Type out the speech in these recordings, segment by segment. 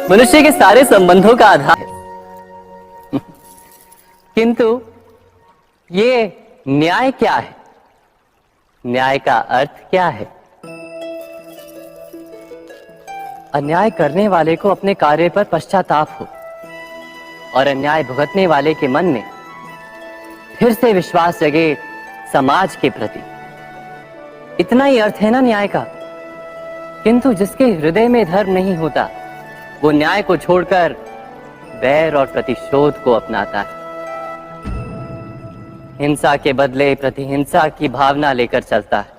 मनुष्य के सारे संबंधों का आधार है। किंतु ये न्याय क्या है? न्याय का अर्थ क्या है? अन्याय करने वाले को अपने कार्य पर पश्चाताप हो और अन्याय भुगतने वाले के मन में फिर से विश्वास जगे समाज के प्रति। इतना ही अर्थ है ना न्याय का। किंतु जिसके हृदय में धर्म नहीं होता वो न्याय को छोड़कर बैर और प्रतिशोध को अपनाता है। हिंसा के बदले प्रतिहिंसा की भावना लेकर चलता है।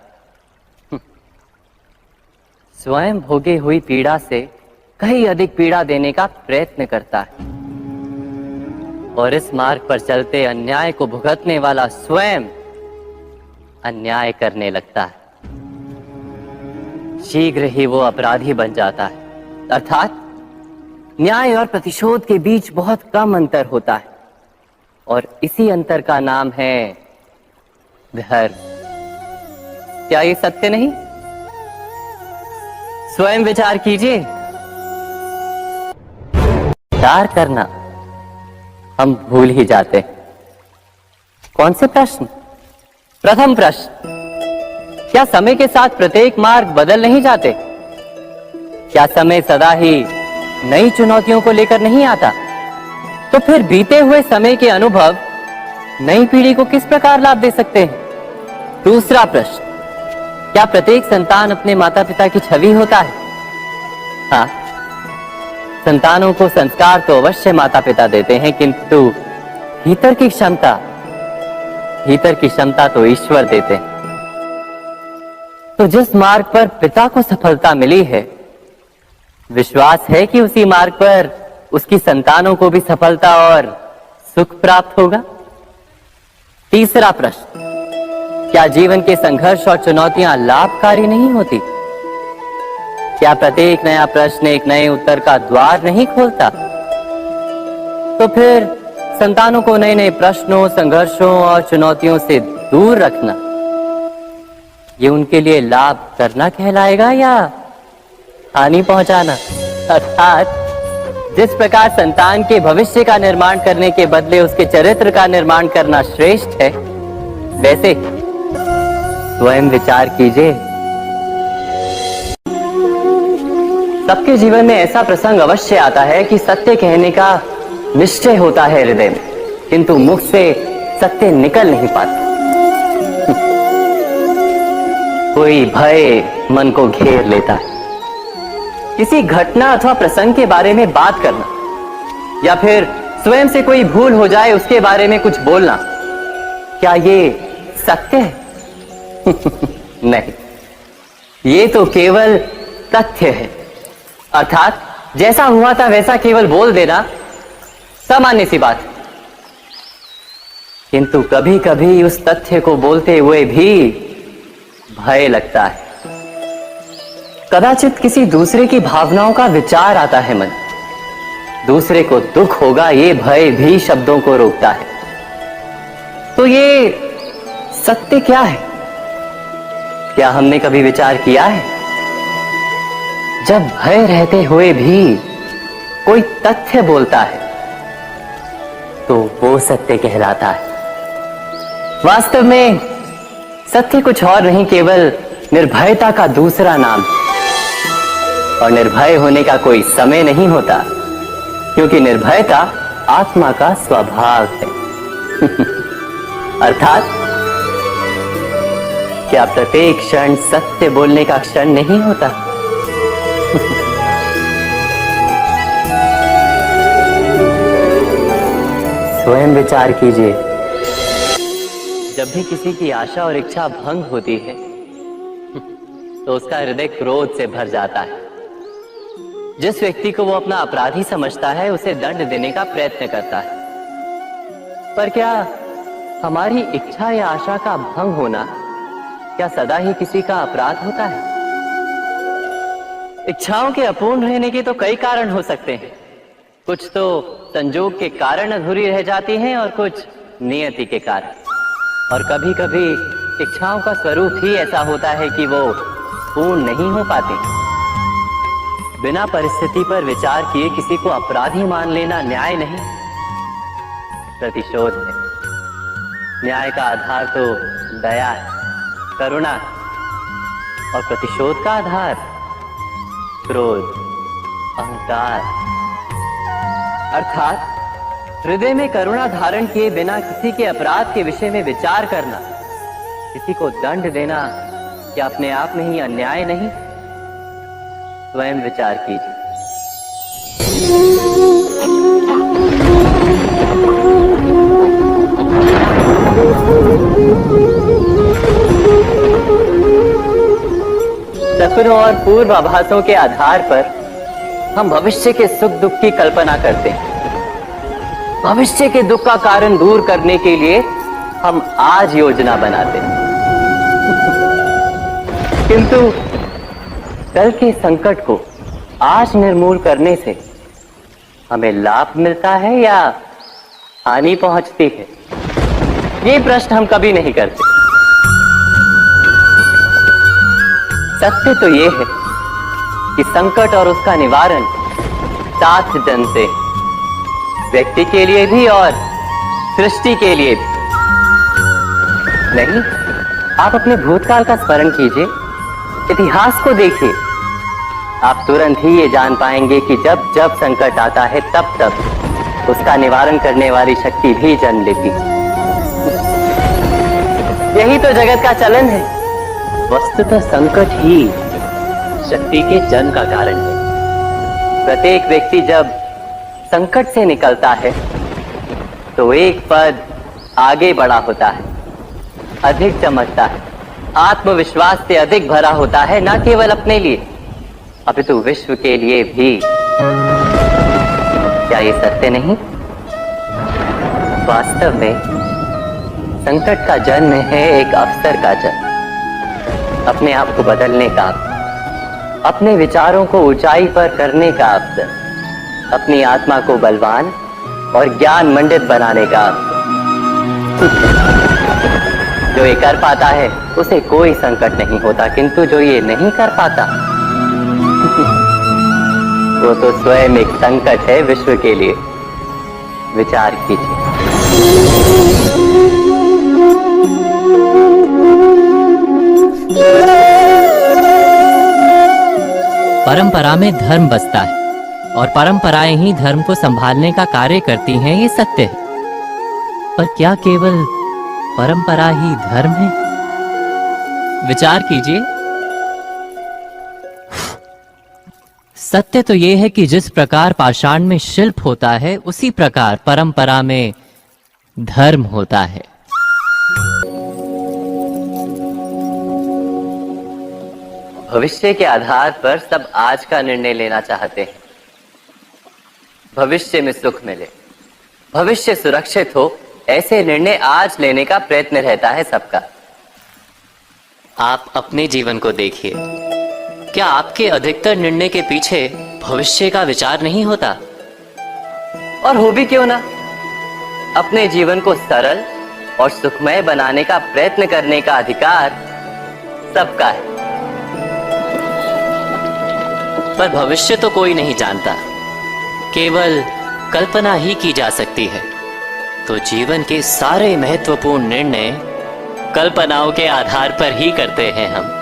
स्वयं भोगी हुई पीड़ा से कहीं अधिक पीड़ा देने का प्रयत्न करता है और इस मार्ग पर चलते अन्याय को भुगतने वाला स्वयं अन्याय करने लगता है। शीघ्र ही वो अपराधी बन जाता है। अर्थात न्याय और प्रतिशोध के बीच बहुत कम अंतर होता है और इसी अंतर का नाम है धर्म। क्या ये सत्य नहीं? स्वयं विचार कीजिए। विचार करना हम भूल ही जाते हैं। कौन से प्रश्न? प्रथम प्रश्न, क्या समय के साथ प्रत्येक मार्ग बदल नहीं जाते? क्या समय सदा ही नई चुनौतियों को लेकर नहीं आता? तो फिर बीते हुए समय के अनुभव नई पीढ़ी को किस प्रकार लाभ दे सकते हैं? दूसरा प्रश्न, क्या प्रत्येक संतान अपने माता पिता की छवि होता है? हाँ, संतानों को संस्कार तो अवश्य माता पिता देते हैं, किंतु भीतर की क्षमता तो ईश्वर देते हैं। तो जिस मार्ग पर पिता को सफलता मिली है, विश्वास है कि उसी मार्ग पर उसकी संतानों को भी सफलता और सुख प्राप्त होगा। तीसरा प्रश्न, क्या जीवन के संघर्ष और चुनौतियां लाभकारी नहीं होती? क्या प्रत्येक नया प्रश्न एक नए उत्तर का द्वार नहीं खोलता? तो फिर संतानों को नए नए प्रश्नों, संघर्षों और चुनौतियों से दूर रखना, ये उनके लिए लाभ करना कहलाएगा या हानि पहुंचाना? अर्थात जिस प्रकार संतान के भविष्य का निर्माण करने के बदले उसके चरित्र का निर्माण करना श्रेष्ठ है, वैसे स्वयं विचार कीजिए। सबके जीवन में ऐसा प्रसंग अवश्य आता है कि सत्य कहने का निश्चय होता है हृदय में, किंतु मुख से सत्य निकल नहीं पाता। कोई भय मन को घेर लेता है। किसी घटना अथवा प्रसंग के बारे में बात करना या फिर स्वयं से कोई भूल हो जाए उसके बारे में कुछ बोलना, क्या ये सत्य है? नहीं, ये तो केवल तथ्य है। अर्थात जैसा हुआ था वैसा केवल बोल देना सामान्य सी बात है। किंतु कभी कभी उस तथ्य को बोलते हुए भी भय लगता है। कदाचित किसी दूसरे की भावनाओं का विचार आता है मन, दूसरे को दुख होगा ये भय भी शब्दों को रोकता है। तो ये सत्य क्या है? क्या हमने कभी विचार किया है? जब भय रहते हुए भी कोई तथ्य बोलता है तो वो सत्य कहलाता है। वास्तव में सत्य कुछ और नहीं, केवल निर्भयता का दूसरा नाम है। और निर्भय होने का कोई समय नहीं होता, क्योंकि निर्भयता आत्मा का स्वभाव है। अर्थात क्या प्रत्येक क्षण सत्य बोलने का क्षण नहीं होता? स्वयं विचार कीजिए। जब भी किसी की आशा और इच्छा भंग होती है तो उसका हृदय क्रोध से भर जाता है। जिस व्यक्ति को वो अपना अपराधी समझता है उसे दंड देने का प्रयत्न करता है। पर क्या हमारी इच्छा या आशा का भंग होना क्या सदा ही किसी का अपराध होता है? इच्छाओं के अपूर्ण रहने के तो कई कारण हो सकते हैं। कुछ तो संजोग के कारण अधूरी रह जाती हैं और कुछ नियति के कारण। और कभी कभी इच्छाओं का स्वरूप ही ऐसा होता है कि वो पूर्ण नहीं हो पाती। बिना परिस्थिति पर विचार किए किसी को अपराधी मान लेना न्याय नहीं, प्रतिशोध है। न्याय का आधार तो दया है, करुणा है, और प्रतिशोध का आधार क्रोध, अहंकार। अर्थात हृदय में करुणा धारण किए बिना किसी के अपराध के विषय में विचार करना, किसी को दंड देना क्या अपने आप में ही अन्याय नहीं? स्वयं विचार कीजिए। सपनों और पूर्वाभासों के आधार पर हम भविष्य के सुख दुख की कल्पना करते हैं। भविष्य के दुख का कारण दूर करने के लिए हम आज योजना बनाते हैं, किंतु कल के संकट को आज निर्मूल करने से हमें लाभ मिलता है या हानि पहुंचती है, ये प्रश्न हम कभी नहीं करते। सत्य तो ये है कि संकट और उसका निवारण साथ जन से, व्यक्ति के लिए भी और सृष्टि के लिए भी। नहीं, आप अपने भूतकाल का स्मरण कीजिए, इतिहास को देखिए, आप तुरंत ही ये जान पाएंगे कि जब जब संकट आता है तब तब उसका निवारण करने वाली शक्ति भी जन्म लेती है। यही तो जगत का चलन है। वस्तुतः संकट ही शक्ति के जन्म का कारण है। प्रत्येक व्यक्ति जब संकट से निकलता है तो एक पद आगे बढ़ा होता है, अधिक चमकता है, आत्मविश्वास से अधिक भरा होता है, न केवल अपने लिए अपितु विश्व के लिए भी। क्या ये सत्य नहीं? वास्तव में संकट का जन्म है एक अवसर का जन्म, अपने आप को बदलने का, अपने विचारों को ऊंचाई पर करने का अवसर, अपनी आत्मा को बलवान और ज्ञान मंडित बनाने का अवसर। जो ये कर पाता है उसे कोई संकट नहीं होता, किंतु जो ये नहीं कर पाता वो तो स्वयं एक संकट है विश्व के लिए। विचार कीजिए। परंपरा में धर्म बसता है और परंपराएं ही धर्म को संभालने का कार्य करती हैं, ये सत्य है। पर क्या केवल परंपरा ही धर्म है? विचार कीजिए। सत्य तो यह है कि जिस प्रकार पाषाण में शिल्प होता है, उसी प्रकार परंपरा में धर्म होता है। भविष्य के आधार पर सब आज का निर्णय लेना चाहते हैं। भविष्य में सुख मिले, भविष्य सुरक्षित हो, ऐसे निर्णय आज लेने का प्रयत्न रहता है सबका। आप अपने जीवन को देखिए, क्या आपके अधिकतर निर्णय के पीछे भविष्य का विचार नहीं होता? और हो भी क्यों ना, अपने जीवन को सरल और सुखमय बनाने का प्रयत्न करने का अधिकार सबका है। पर भविष्य तो कोई नहीं जानता, केवल कल्पना ही की जा सकती है। तो जीवन के सारे महत्वपूर्ण निर्णय कल्पनाओं के आधार पर ही करते हैं हम।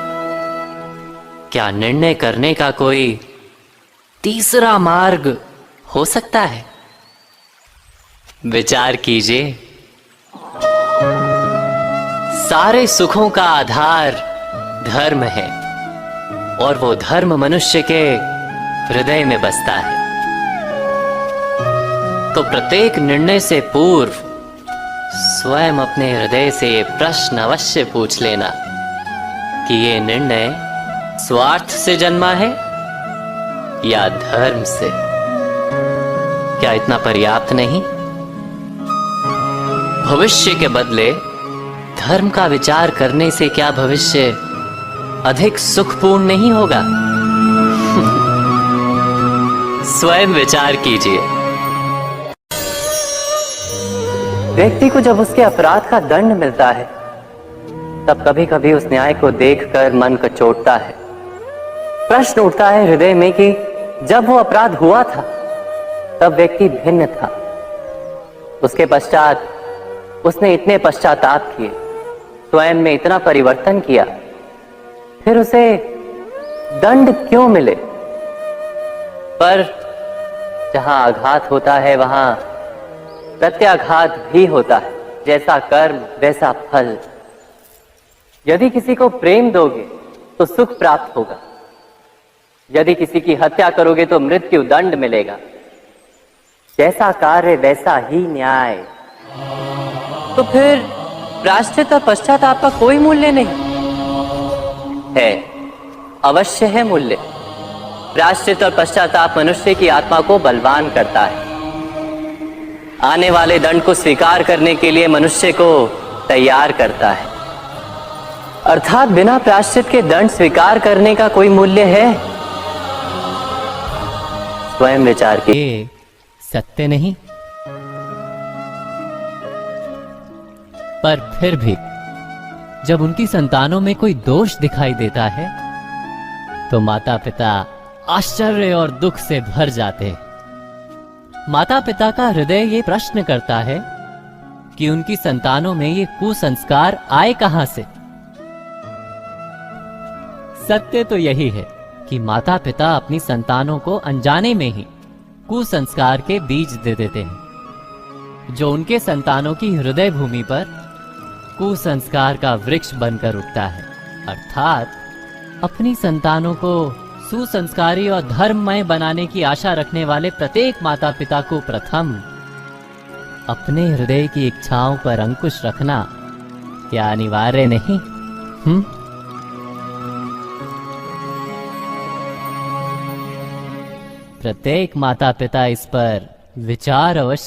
क्या निर्णय करने का कोई तीसरा मार्ग हो सकता है? विचार कीजिए। सारे सुखों का आधार धर्म है और वो धर्म मनुष्य के हृदय में बसता है। तो प्रत्येक निर्णय से पूर्व स्वयं अपने हृदय से ये प्रश्न अवश्य पूछ लेना कि ये निर्णय स्वार्थ से जन्मा है या धर्म से। क्या इतना पर्याप्त नहीं? भविष्य के बदले धर्म का विचार करने से क्या भविष्य अधिक सुखपूर्ण नहीं होगा? स्वयं विचार कीजिए। व्यक्ति को जब उसके अपराध का दंड मिलता है तब कभी कभी उस न्याय को देखकर मन कचोटता है, प्रश्न उठता है हृदय में कि जब वो अपराध हुआ था तब व्यक्ति भिन्न था। उसके पश्चात उसने इतने पश्चाताप किए, स्वयं में इतना परिवर्तन किया, फिर उसे दंड क्यों मिले? पर जहां आघात होता है वहां प्रत्याघात भी होता है। जैसा कर्म वैसा फल। यदि किसी को प्रेम दोगे तो सुख प्राप्त होगा, यदि किसी की हत्या करोगे तो मृत्यु दंड मिलेगा। जैसा कार्य वैसा ही न्याय। तो फिर प्रायश्चित और पश्चाताप का कोई मूल्य नहीं है? अवश्य है मूल्य। प्रायश्चित और पश्चाताप मनुष्य की आत्मा को बलवान करता है, आने वाले दंड को स्वीकार करने के लिए मनुष्य को तैयार करता है। अर्थात बिना प्रायश्चित के दंड स्वीकार करने का कोई मूल्य है? स्वयं विचार की। ये सत्य नहीं, पर फिर भी जब उनकी संतानों में कोई दोष दिखाई देता है तो माता पिता आश्चर्य और दुख से भर जाते हैं। माता पिता का हृदय ये प्रश्न करता है कि उनकी संतानों में ये कुसंस्कार आए कहां से। सत्य तो यही है कि माता पिता अपनी संतानों को अनजाने में ही कुसंस्कार के बीज दे देते हैं, जो उनके संतानों की हृदय भूमि पर कुसंस्कार का वृक्ष बनकर उठता है। अर्थात अपनी संतानों को सुसंस्कारी और धर्ममय बनाने की आशा रखने वाले प्रत्येक माता पिता को प्रथम अपने हृदय की इच्छाओं पर अंकुश रखना क्या अनिवार्य नहीं? प्रत्येक माता पिता इस पर विचार अवश्य